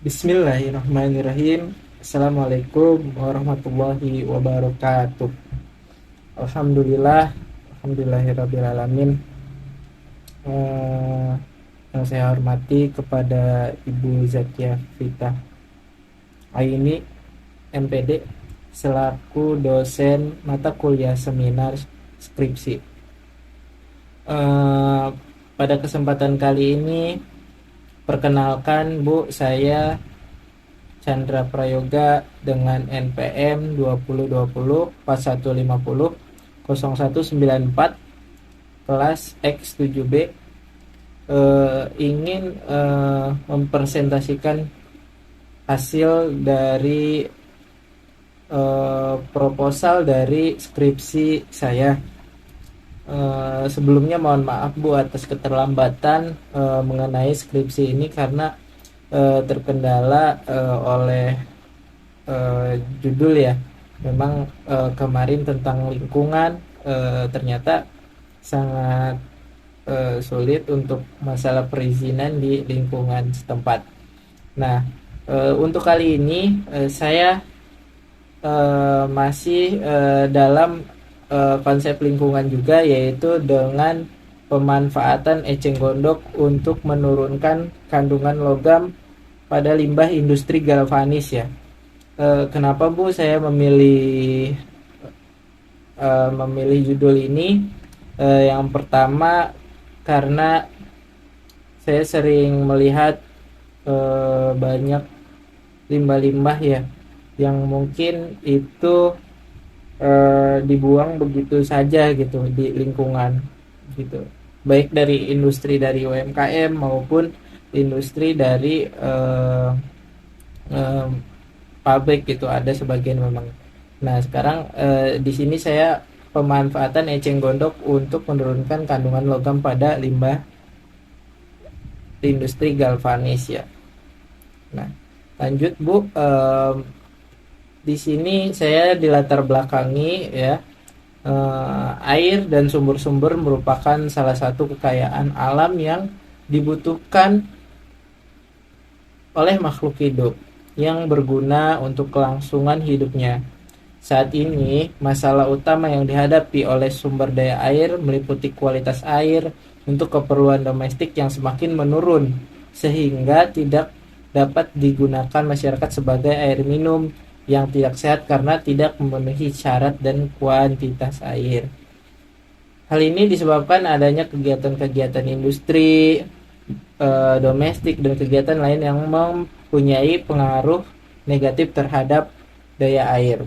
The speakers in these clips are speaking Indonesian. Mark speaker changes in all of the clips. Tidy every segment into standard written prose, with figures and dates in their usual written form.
Speaker 1: Bismillahirrahmanirrahim. Assalamualaikum warahmatullahi wabarakatuh. Alhamdulillah, alhamdulillahirrabbilalamin. Eh, yang saya hormati kepada Ibu Zakia Fitah Aini, MPD, selaku dosen mata kuliah seminar skripsi. Pada kesempatan kali ini, perkenalkan Bu, saya Chandra Prayoga dengan NPM 2020 4150 0194 kelas X7B, ingin mempresentasikan hasil dari proposal dari skripsi saya. Sebelumnya mohon maaf Bu atas keterlambatan mengenai skripsi ini karena terkendala oleh judul ya. Memang kemarin tentang lingkungan ternyata sangat sulit untuk masalah perizinan di lingkungan setempat. Nah, untuk kali ini saya masih dalam konsep lingkungan juga, yaitu dengan pemanfaatan eceng gondok untuk menurunkan kandungan logam pada limbah industri galvanis ya. Kenapa Bu saya memilih judul ini? Yang pertama karena saya sering melihat banyak limbah-limbah ya yang mungkin itu dibuang begitu saja gitu di lingkungan gitu, baik dari industri dari UMKM maupun industri dari pabrik gitu, ada sebagian memang. Nah sekarang di sini saya pemanfaatan eceng gondok untuk menurunkan kandungan logam pada limbah industri galvanis ya. Nah lanjut Bu, di sini saya dilatar belakangi ya, air dan sumber-sumber merupakan salah satu kekayaan alam yang dibutuhkan oleh makhluk hidup yang berguna untuk kelangsungan hidupnya. Saat ini, masalah utama yang dihadapi oleh sumber daya air meliputi kualitas air untuk keperluan domestik yang semakin menurun, sehingga tidak dapat digunakan masyarakat sebagai air minum yang tidak sehat karena tidak memenuhi syarat dan kuantitas air. Hal ini disebabkan adanya kegiatan-kegiatan industri, domestik, dan kegiatan lain yang mempunyai pengaruh negatif terhadap daya air.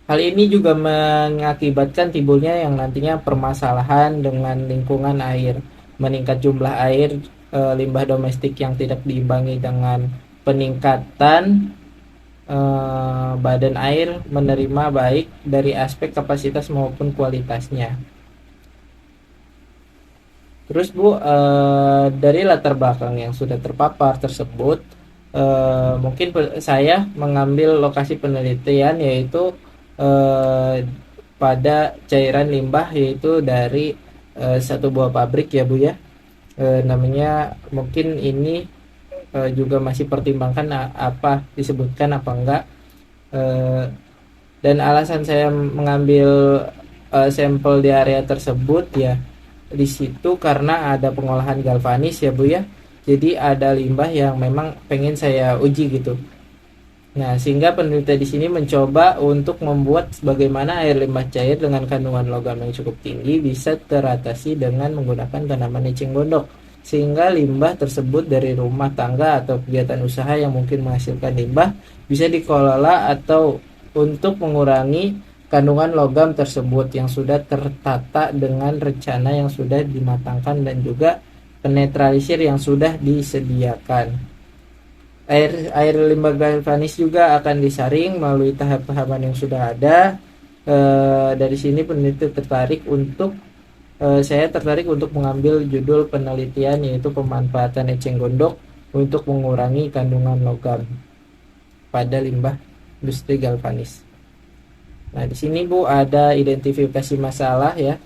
Speaker 1: Hal ini juga mengakibatkan timbulnya yang nantinya permasalahan dengan lingkungan air, meningkat jumlah air limbah domestik yang tidak diimbangi dengan peningkatan badan air menerima baik dari aspek kapasitas maupun kualitasnya. Terus Bu, dari latar belakang yang sudah terpapar tersebut, mungkin saya mengambil lokasi penelitian yaitu pada cairan limbah, yaitu dari satu buah pabrik ya Bu ya. Namanya mungkin ini juga masih pertimbangkan apa disebutkan apa enggak. Dan alasan saya mengambil sampel di area tersebut ya, di situ karena ada pengolahan galvanis ya Bu ya. Jadi ada limbah yang memang pengen saya uji gitu. Nah, sehingga peneliti di sini mencoba untuk membuat bagaimana air limbah cair dengan kandungan logam yang cukup tinggi bisa teratasi dengan menggunakan tanaman eceng gondok, sehingga limbah tersebut dari rumah tangga atau kegiatan usaha yang mungkin menghasilkan limbah bisa dikelola atau untuk mengurangi kandungan logam tersebut yang sudah tertata dengan rencana yang sudah dimatangkan dan juga penetralisir yang sudah disediakan. Air limbah galvanis juga akan disaring melalui tahap-tahapan yang sudah ada. Dari sini peneliti saya tertarik untuk mengambil judul penelitian yaitu pemanfaatan eceng gondok untuk mengurangi kandungan logam pada limbah industri galvanis. Nah, di sini Bu ada identifikasi masalah ya.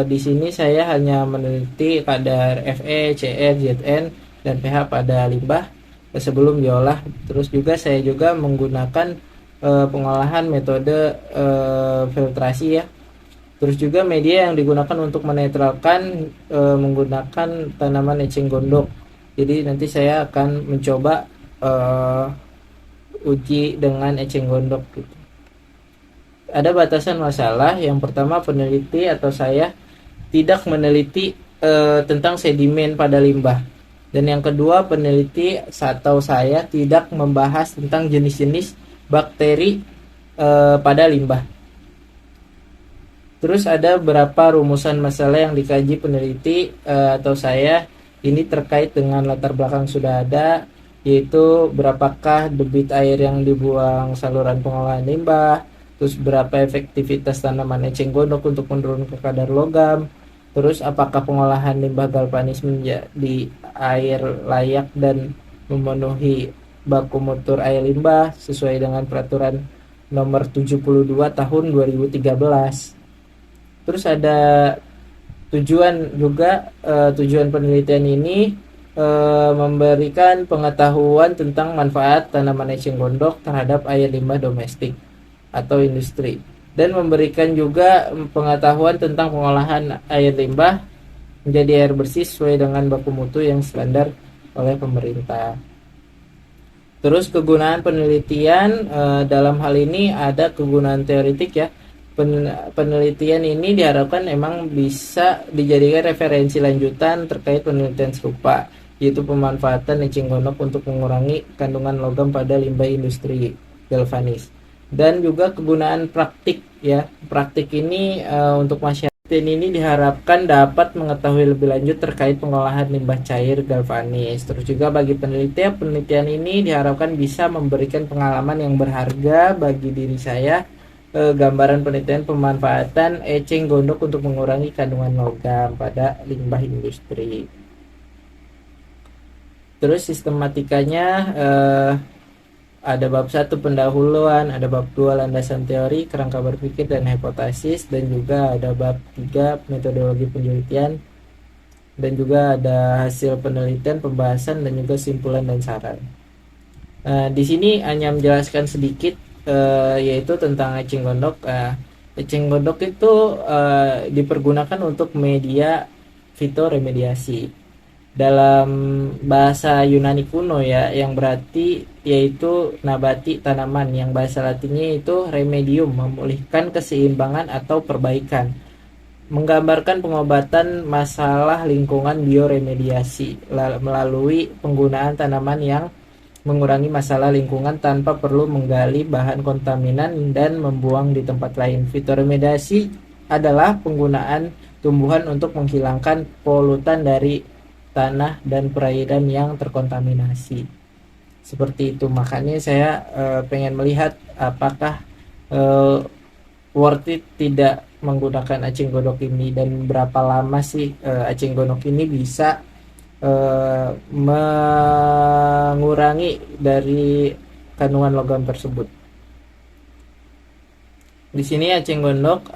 Speaker 1: Di sini saya hanya meneliti kadar Fe, Cr, Zn dan pH pada limbah sebelum diolah. Terus juga saya juga menggunakan pengolahan metode filtrasi ya. Terus juga media yang digunakan untuk menetralkan menggunakan tanaman eceng gondok. Jadi nanti saya akan mencoba uji dengan eceng gondok gitu. Ada batasan masalah. Yang pertama, peneliti atau saya tidak meneliti tentang sedimen pada limbah. Dan yang kedua, peneliti atau saya tidak membahas tentang jenis-jenis bakteri pada limbah. Terus ada beberapa rumusan masalah yang dikaji peneliti atau saya. Ini terkait dengan latar belakang sudah ada, yaitu berapakah debit air yang dibuang saluran pengolahan limbah, terus berapa efektivitas tanaman eceng gondok untuk menurunkan kadar logam, terus apakah pengolahan limbah galvanis menjadi air layak dan memenuhi baku mutur air limbah sesuai dengan peraturan nomor 72 tahun 2013. Terus ada tujuan juga, tujuan penelitian ini memberikan pengetahuan tentang manfaat tanaman eceng gondok terhadap air limbah domestik atau industri, dan memberikan juga pengetahuan tentang pengolahan air limbah menjadi air bersih sesuai dengan baku mutu yang standar oleh pemerintah. Terus kegunaan penelitian dalam hal ini ada kegunaan teoretik ya. Penelitian ini diharapkan memang bisa dijadikan referensi lanjutan terkait penelitian serupa, yaitu pemanfaatan eceng gondok untuk mengurangi kandungan logam pada limbah industri galvanis. Dan juga kegunaan praktik ya. Praktik ini untuk masyarakat ini diharapkan dapat mengetahui lebih lanjut terkait pengolahan limbah cair galvanis. Terus juga bagi penelitian ini diharapkan bisa memberikan pengalaman yang berharga bagi diri saya, gambaran penelitian pemanfaatan eceng gondok untuk mengurangi kandungan logam pada limbah industri. Terus sistematikanya ada bab 1 pendahuluan, ada bab 2 landasan teori, kerangka berpikir dan hipotesis, dan juga ada bab 3 metodologi penelitian, dan juga ada hasil penelitian, pembahasan, dan juga simpulan dan saran. Di sini hanya menjelaskan sedikit yaitu tentang eceng gondok. Eceng gondok itu dipergunakan untuk media fitoremediasi dalam bahasa Yunani kuno ya, yang berarti yaitu nabati tanaman, yang bahasa latinnya itu remedium, memulihkan keseimbangan atau perbaikan, menggambarkan pengobatan masalah lingkungan bioremediasi melalui penggunaan tanaman yang mengurangi masalah lingkungan tanpa perlu menggali bahan kontaminan dan membuang di tempat lain. Fitoremediasi adalah penggunaan tumbuhan untuk menghilangkan polutan dari tanah dan perairan yang terkontaminasi. Seperti itu. Makanya saya pengen melihat apakah worth it tidak menggunakan eceng gondok ini, dan berapa lama sih eceng gondok ini bisa mengurangi dari kandungan logam tersebut. Di sini eceng gondok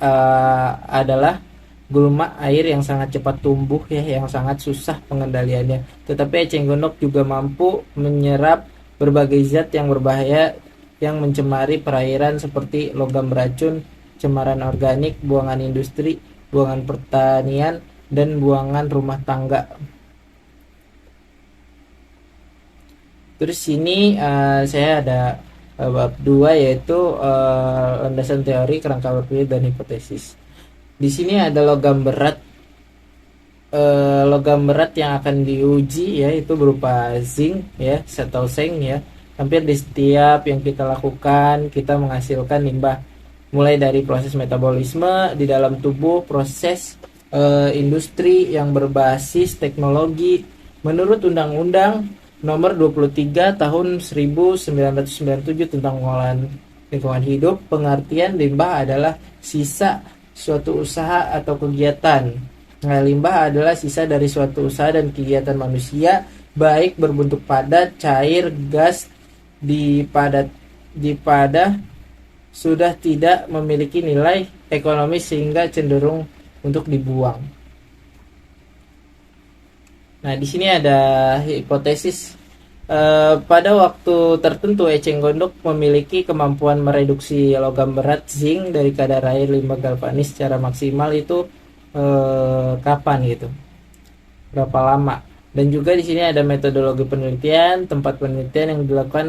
Speaker 1: adalah gulma air yang sangat cepat tumbuh ya, yang sangat susah pengendaliannya. Tetapi eceng gondok juga mampu menyerap berbagai zat yang berbahaya yang mencemari perairan seperti logam beracun, cemaran organik, buangan industri, buangan pertanian, dan buangan rumah tangga. Terus sini saya ada bab 2 yaitu landasan teori, kerangka berpikir, dan hipotesis. Di sini ada logam berat. Logam berat yang akan diuji ya itu berupa zinc ya atau seng ya. Hampir di setiap yang kita lakukan kita menghasilkan limbah, mulai dari proses metabolisme di dalam tubuh, proses industri yang berbasis teknologi. Menurut Undang-Undang Nomor 23 Tahun 1997 tentang pengolahan lingkungan hidup, pengertian limbah adalah sisa suatu usaha atau kegiatan. Nah, limbah adalah sisa dari suatu usaha dan kegiatan manusia, baik berbentuk padat, cair, gas, dipadat, sudah tidak memiliki nilai ekonomis sehingga cenderung untuk dibuang. Nah, di sini ada hipotesis pada waktu tertentu eceng gondok memiliki kemampuan mereduksi logam berat zinc dari kadar air limbah galvanis secara maksimal itu kapan gitu, berapa lama. Dan juga di sini ada metodologi penelitian, tempat penelitian yang dilakukan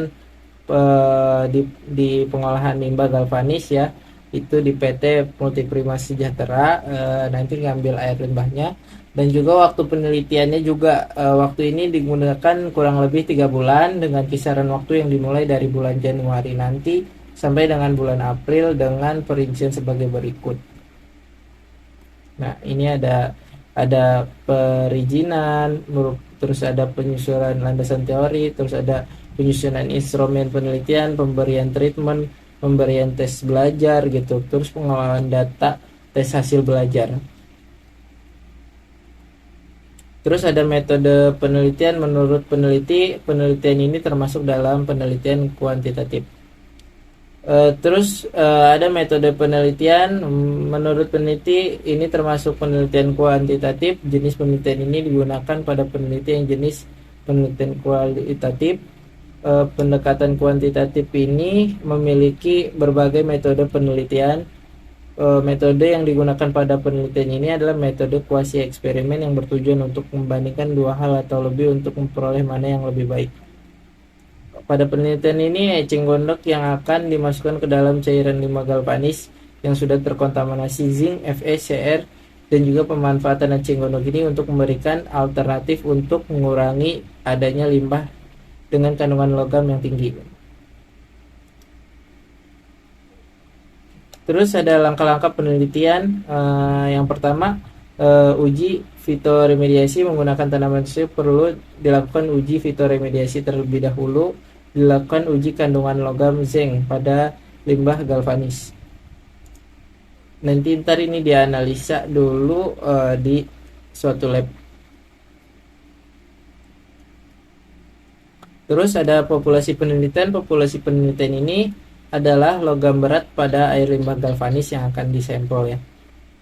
Speaker 1: di pengolahan limbah galvanis ya, itu di PT Multiprima Sejahtera, nanti ngambil air limbahnya. Dan juga waktu penelitiannya juga waktu ini digunakan kurang lebih 3 bulan dengan kisaran waktu yang dimulai dari bulan Januari nanti sampai dengan bulan April dengan perincian sebagai berikut. Nah, ini ada perizinan, terus ada penyusunan landasan teori, terus ada penyusunan instrumen penelitian, pemberian treatment, pemberian tes belajar gitu, terus pengolahan data, tes hasil belajar. Terus ada metode penelitian menurut peneliti, penelitian ini termasuk dalam penelitian kuantitatif. Terus ada metode penelitian menurut peneliti, ini termasuk penelitian kuantitatif. Jenis penelitian ini digunakan pada peneliti yang jenis penelitian kualitatif. Pendekatan kuantitatif ini memiliki berbagai metode penelitian. Metode yang digunakan pada penelitian ini adalah metode kuasi eksperimen yang bertujuan untuk membandingkan dua hal atau lebih untuk memperoleh mana yang lebih baik. Pada penelitian ini, eceng gondok yang akan dimasukkan ke dalam cairan limbah galvanis yang sudah terkontaminasi zinc, Fe, Cr, dan juga pemanfaatan eceng gondok ini untuk memberikan alternatif untuk mengurangi adanya limbah dengan kandungan logam yang tinggi. Terus ada langkah-langkah penelitian. Yang pertama, uji fitoremediasi menggunakan tanaman tersebut perlu dilakukan uji fitoremediasi terlebih dahulu. Dilakukan uji kandungan logam zinc pada limbah galvanis. Nanti ntar ini dianalisa dulu di suatu lab. Terus ada populasi penelitian. Populasi penelitian ini adalah logam berat pada air limbah galvanis yang akan disampel ya.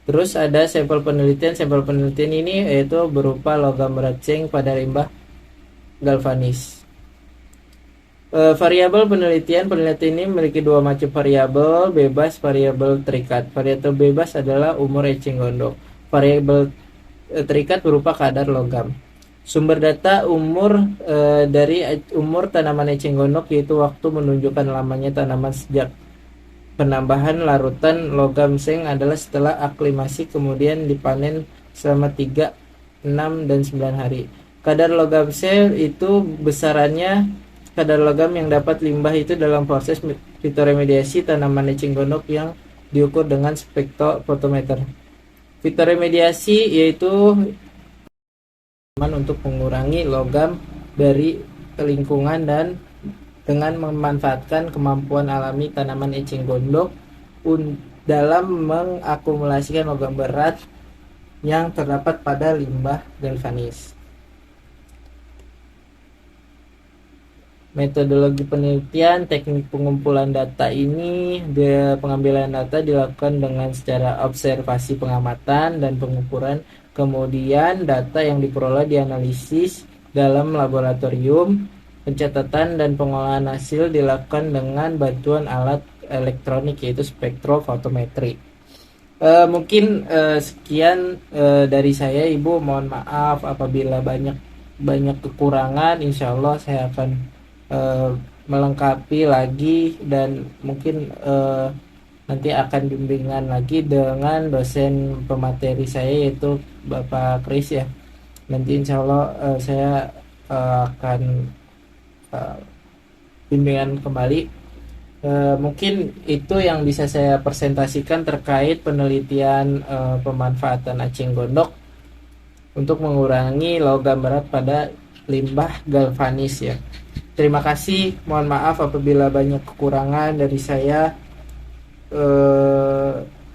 Speaker 1: Terus ada sampel penelitian. Sampel penelitian ini yaitu berupa logam berat zinc pada limbah galvanis. Variabel penelitian ini memiliki dua macam variabel, bebas, variabel terikat. Variabel bebas adalah umur eceng gondok. Variabel terikat berupa kadar logam. Sumber data umur dari umur tanaman eceng gondok, yaitu waktu menunjukkan lamanya tanaman sejak penambahan larutan logam zinc adalah setelah aklimasi kemudian dipanen selama 3, 6, dan 9 hari. Kadar logam sel itu besarannya kadar logam yang dapat limbah itu dalam proses fitoremediasi tanaman eceng gondok yang diukur dengan spektrofotometer. Fitoremediasi yaitu untuk mengurangi logam dari lingkungan dan dengan memanfaatkan kemampuan alami tanaman eceng gondok dalam mengakumulasikan logam berat yang terdapat pada limbah galvanis. Metodologi penelitian, teknik pengumpulan data ini, pengambilan data dilakukan dengan secara observasi pengamatan dan pengukuran. Kemudian data yang diperoleh dianalisis dalam laboratorium. Pencatatan dan pengolahan hasil dilakukan dengan bantuan alat elektronik yaitu spektrofotometri. Mungkin sekian dari saya, Ibu. Mohon maaf apabila banyak kekurangan. Insya Allah saya akan melengkapi lagi dan mungkin nanti akan bimbingan lagi dengan dosen pemateri saya yaitu Bapak Kris ya. Nanti insya Allah saya akan bimbingan kembali. Mungkin itu yang bisa saya presentasikan terkait penelitian pemanfaatan eceng gondok untuk mengurangi logam berat pada limbah galvanis ya. Terima kasih, mohon maaf apabila banyak kekurangan dari saya.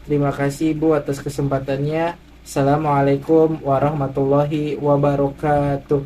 Speaker 1: Terima kasih Ibu atas kesempatannya. Assalamualaikum warahmatullahi wabarakatuh.